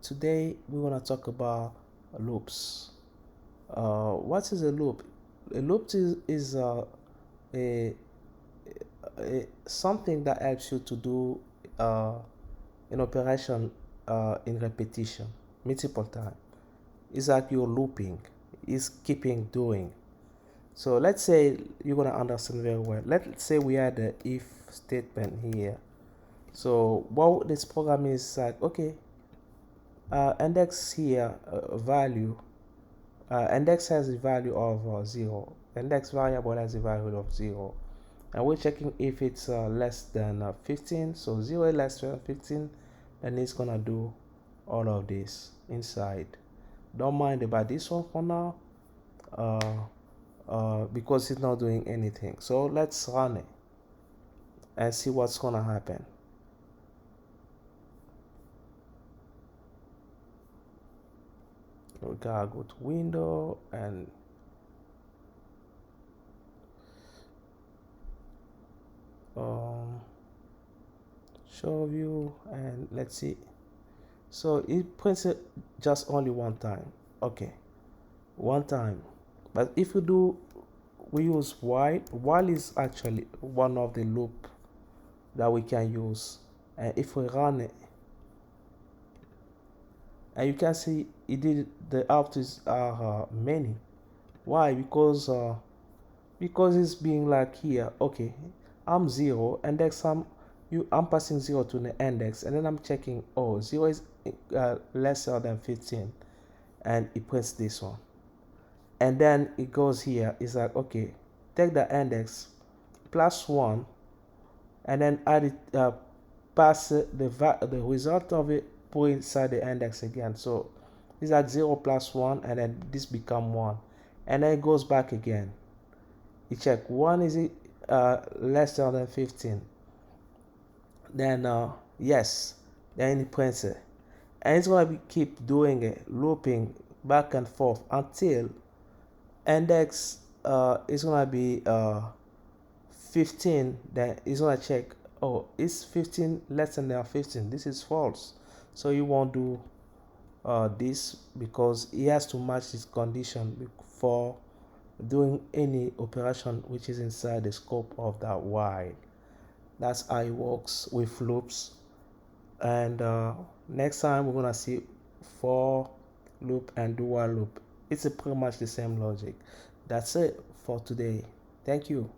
Today we want to talk about loops. What is a loop? A loop is a, something that helps you to do uh, an operation in repetition multiple times. It's like you're looping, it's keeping doing. So let's say you're gonna understand very well. Let's say we had the if statement here. So what this program is like, okay, index here value. Index has a value of 0. Index variable has a value of 0. And we're checking if it's less than 15. So 0 is less than 15. And it's going to do all of this inside. Don't mind about this one for now. Because it's not doing anything. So let's run it and see what's going to happen. We gotta go to window and show view, and let's see. So it prints it just only one time. Okay, one time. But if we use while is actually one of the loop that we can use. And if we run it, and you can see it did the outputs are many. Why? Because it's being like here. Okay, I'm 0 index. I'm passing 0 to the index, and then I'm checking. Oh, 0 is lesser than 15, and it prints this one. And then it goes here. It's like, okay, take the index plus 1, and then add it, pass the result of it, put inside the index again. So it's like 0 plus 1, and then this become 1, and then it goes back again. You check 1 is lesser than 15. Then yes, then it prints it, and it's gonna keep doing it, looping back and forth until index is gonna be 15. Then it's gonna check, oh, is 15 less than 15? This is false, so you won't do this, because it has to match this condition for doing any operation which is inside the scope of that while. That's how it works with loops. And next time we're gonna see for loop and do while loop. It's pretty much the same logic. That's it for today. Thank you.